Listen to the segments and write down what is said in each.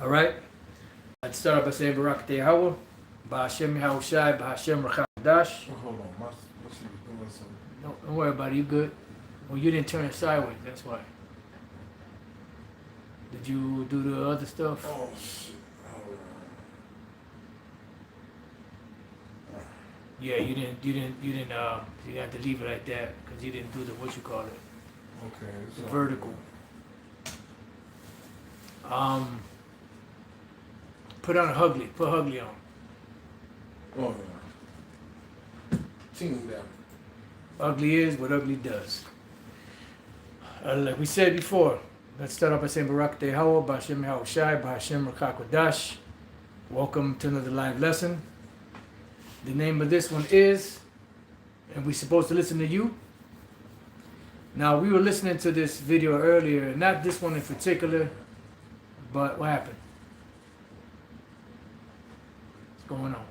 All right. Let's start off by saying Barak Tehawa, Ba'ashem Yahushai, Ba'ashem Rachadash. Hold on, my shit was doing something. Don't worry about it. You good? Well, you didn't turn it sideways. That's why. Did you do the other stuff? Oh shit. Hold Yeah, you didn't. You had to leave it like that because you didn't do the what you call it, on. Okay. the So, vertical. Put on a Hugly. Put Hugly on. Oh yeah. Team down. Ugly is what ugly does. Like we said before, let's start off by saying Barak Tehawa, Ba'ashem Yahushai, Ba'ashem Rachadash. Welcome to another live lesson. The name of this one is, and we're supposed to listen to you. Now, we were listening to this video earlier, not this one in particular, but what happened? What's going on?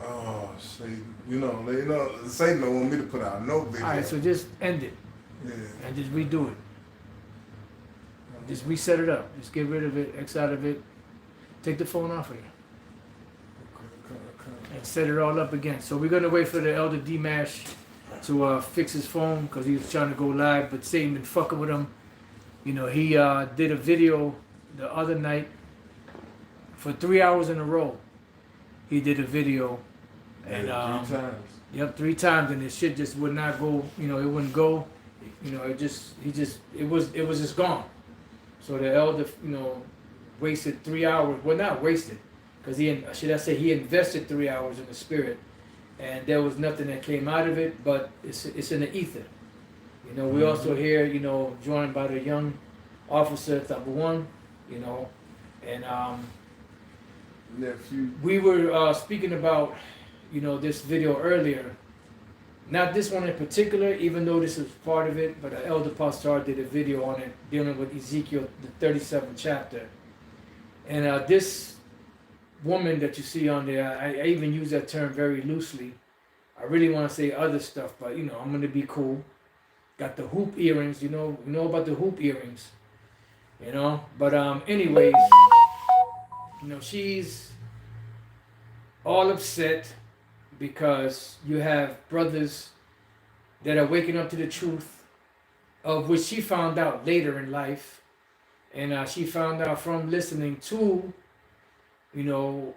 Oh shit. Satan don't want me to put out no video. All right, so just end it Yeah. and just redo it. Just reset it up. Just get rid of it, X out of it. Take the phone off of you Okay. and set it all up again. So we're gonna wait for the Elder D-Mash to fix his phone because he was trying to go live, but Satan been fucking with him. You know, he did a video the other night for 3 hours in a row. He did a video, and Yeah, 3 times. yep, 3 times, and his shit just would not go. You know, it wouldn't go. You know, it was just gone. So the elder, you know, wasted 3 hours. Well, not wasted, because he invested 3 hours in the spirit, and there was nothing that came out of it. But it's in the ether. You know, we also hear, you know, joined by the young officer number one. You know, and Nephew. we were speaking about, you know, this video earlier. Not this one in particular, even though this is part of it, but Elder Pastor did a video on it dealing with Ezekiel, the 37th chapter. And this woman that you see on there, I even use that term very loosely. I really want to say other stuff, but you know, I'm going to be cool. Got the hoop earrings, you know about the hoop earrings, you know. But anyways, you know, she's all upset because you have brothers that are waking up to the truth, of which she found out later in life, and she found out from listening to, you know,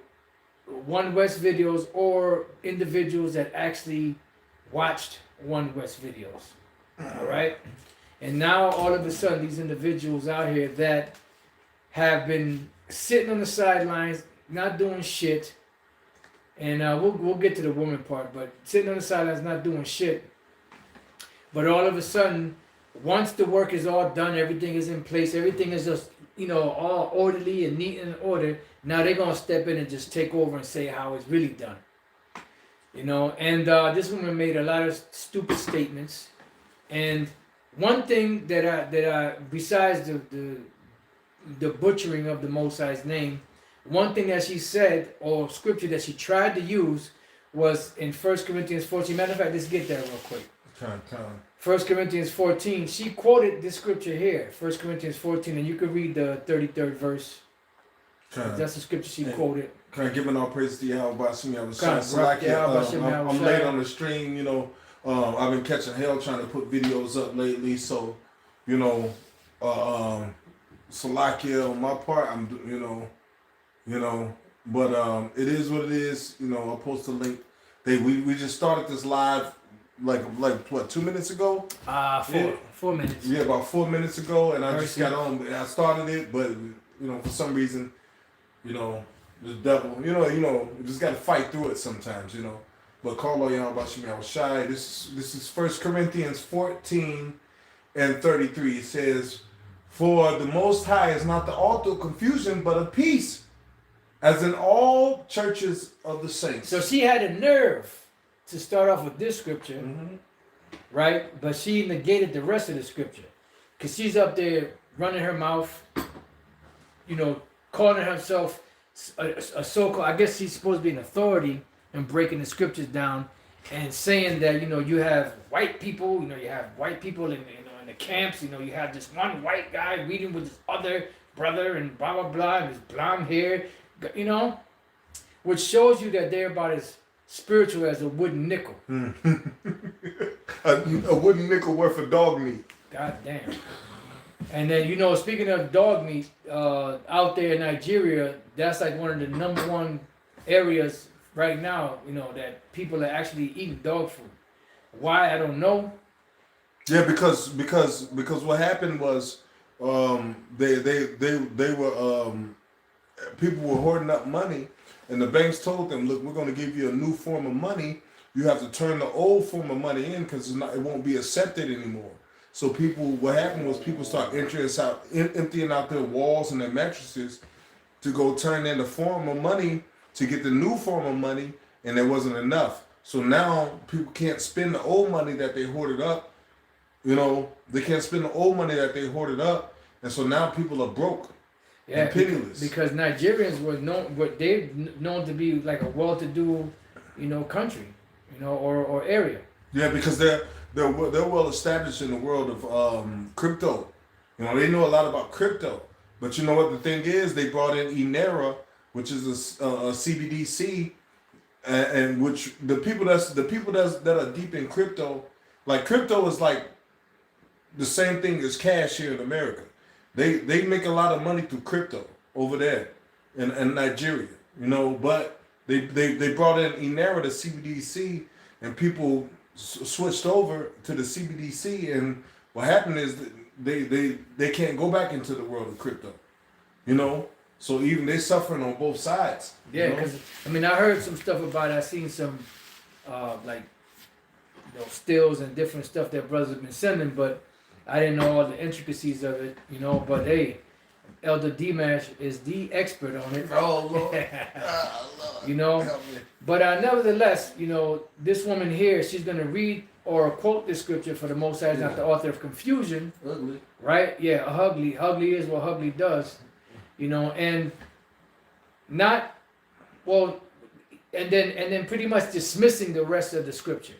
One West videos or individuals that actually watched One West videos. All right, and now all of a sudden these individuals out here that have been sitting on the sidelines, not doing shit. And we'll get to the woman part, but sitting on the sidelines, not doing shit. But all of a sudden, once the work is all done, everything is in place, everything is just, you know, all orderly and neat and in order. Now they're gonna step in and just take over and say how it's really done. You know, and this woman made a lot of stupid statements. And one thing that I besides the butchering of the Most High's name, one thing that she said, or scripture that she tried to use, was in 1 Corinthians 14. Matter of fact, let's get there real quick. 1 Corinthians 14, she quoted this scripture here, 1 Corinthians 14, and you can read the 33rd verse. That's the scripture she quoted. Kind of giving all praise to Yahweh Bashim Yahweh. I'm late on the stream, you know. I've been catching hell trying to put videos up lately, so, you know, Salakia on my part, but it is what it is. You know, I'll post a link. We just started this live like what, 2 minutes ago? 4 minutes. Yeah, about 4 minutes ago, and I just got on. I started it, but you know, for some reason, you know, the devil, you know, you just got to fight through it sometimes, you know. But call on Yahweh Bashim Yahushai. This is 1 Corinthians 14 and 33. It says, "For the Most High is not the author of confusion, but of peace, as in all churches of the saints." So she had a nerve to start off with this scripture, right? But she negated the rest of the scripture, because she's up there running her mouth, you know, calling herself a so-called, I guess she's supposed to be an authority and breaking the scriptures down and saying that, you know, you have white people, you know, you have white people in the camps, you know, you have this one white guy reading with this other brother and blah blah blah and his blonde hair, you know, which shows you that they're about as spiritual as a wooden nickel. a wooden nickel worth of dog meat. God damn. And then, you know, speaking of dog meat, out there in Nigeria, that's like one of the number one areas right now, you know, that people are actually eating dog food. Why, I don't know. Yeah, because what happened was they were people were hoarding up money, and the banks told them, look, we're going to give you a new form of money. You have to turn the old form of money in because it won't be accepted anymore. So what happened was people start emptying out their walls and their mattresses to go turn in the form of money to get the new form of money, and there wasn't enough. So now people can't spend the old money that they hoarded up. You know, they can't spend the old money that they hoarded up, and so now people are broke and penniless. Because Nigerians were known to be like a well-to-do, you know, country, you know, or area. Yeah, because they're well established in the world of crypto. You know, they know a lot about crypto. But you know what the thing is? They brought in Inera, which is a CBDC, and which the people that are deep in crypto, like crypto is like the same thing as cash here in America. They make a lot of money through crypto over there in Nigeria. You know, but they brought in Inera, the CBDC, and people switched over to the CBDC, and what happened is that they can't go back into the world of crypto, you know. So even they're suffering on both sides. Yeah, because I mean, I heard some stuff about it. I seen some like, you know, stills and different stuff that brothers have been sending, but I didn't know all the intricacies of it, you know. But hey, Elder Dimash is the expert on it. Oh Lord, oh, Lord. You know. But nevertheless, you know, this woman here, she's gonna read or quote this scripture for the Most High, is not the author of confusion. Ugly. Right? Yeah, ugly is what ugly does. You know, and not well, and then pretty much dismissing the rest of the scripture.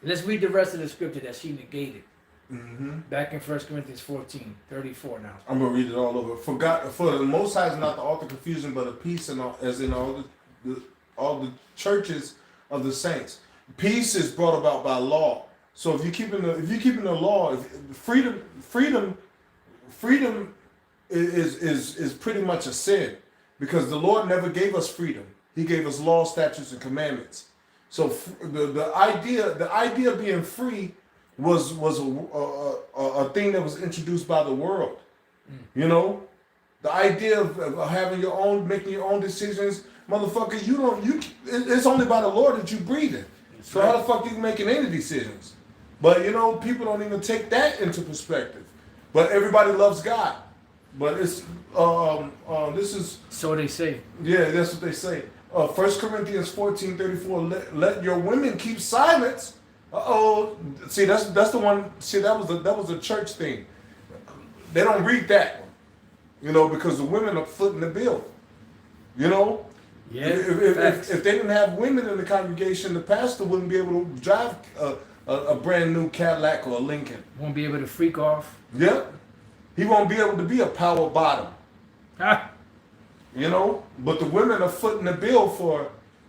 Let's read the rest of the scripture that she negated. Mm-hmm. Back in 1 Corinthians 14:34 now. I'm gonna read it all over. For the Most High is not the author of confusion, but of peace, and as in all the churches of the saints. Peace is brought about by law. So if you're keeping the law, freedom is pretty much a sin, because the Lord never gave us freedom. He gave us law, statutes, and commandments. So the idea of being free was a thing that was introduced by the world. You know, the idea of having your own, making your own decisions, motherfucker. It's only by the Lord that you breathing. So how the fuck you making any decisions? But you know, people don't even take that into perspective. But everybody loves God. But it's this is, so they say. Yeah, that's what they say. 1 Corinthians 14:34. Let your women keep silence. See, that's the one. See, that was a church thing. They don't read that one, you know, because the women are footing the bill. You know, yeah. If they didn't have women in the congregation, the pastor wouldn't be able to drive a brand new Cadillac or a Lincoln. Won't be able to freak off. Yep. He won't be able to be a power bottom. Ah. You know, but the women are footing the bill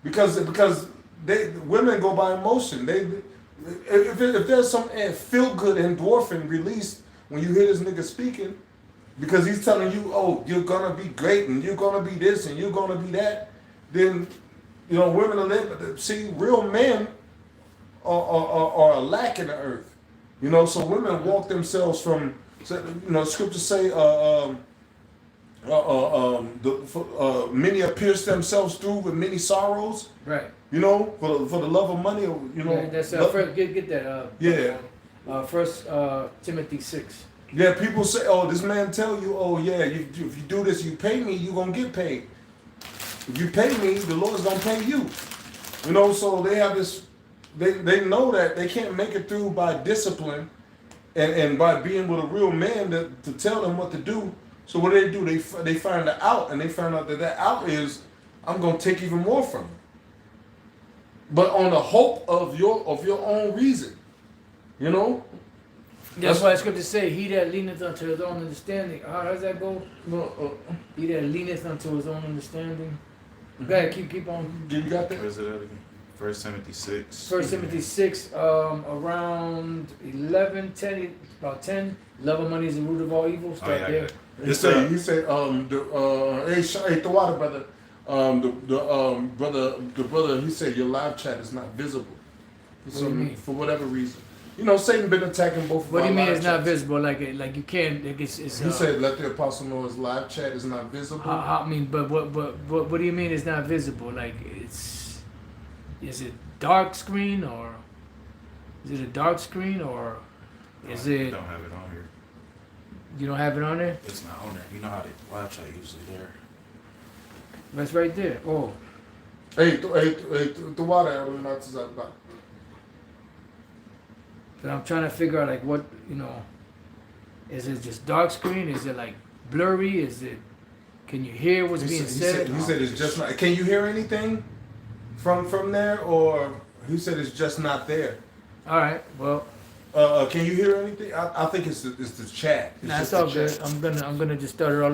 because women go by emotion. If there's some feel good endorphin released when you hear this nigga speaking, because he's telling you, oh, you're gonna be great and you're gonna be this and you're gonna be that, then you know women are see real men are a lack in the earth. You know, so women walk themselves from, you know, scriptures say many have pierced themselves through with many sorrows. Right. You know, for the love of money. You know. Yeah, that's first, get that. Yeah. First Timothy 6. Yeah, people say, oh, this man tell you, oh yeah, if you do this, you pay me, you gonna get paid. If you pay me, the Lord's gonna pay you. You know, so they have this. They know that they can't make it through by discipline, and by being with a real man to tell them what to do. So what do? They find the out, and they find out that out is, I'm gonna take even more from you. But on the hope of your own reason, you know. That's why the scripture say, "He that leaneth unto his own understanding." How does that go? He that leaneth unto his own understanding. Go ahead, keep on. You got that? Where's it at again? 1 Timothy 6. 1 Timothy 6, around 11, 10, about 10. Love of money is the root of all evil. Start Oh, yeah, I there. got it. He said, hey, the water brother, the brother, he said your live chat is not visible. What do you mean? For whatever reason, you know, Satan been attacking both. What do you mean it's not chats. visible? Like you can't. Like it's He said, let the apostle know his live chat is not visible. I mean, but what do you mean it's not visible? Like is it dark screen or is it a dark screen or is I it don't have it on here. you don't have it on there? It's not on there. You know how the live chat usually there. That's right there. Oh, The water, I'm not to that back. but I'm trying to figure out like what is it just dark screen? Is it like blurry? Is it? Can you hear what's being said? He said it's just not. Can you hear anything from there, or he said it's just not there? All right. Well, Can you hear anything? I think it's the chat. It's that's just all the good. chat. I'm gonna just start it all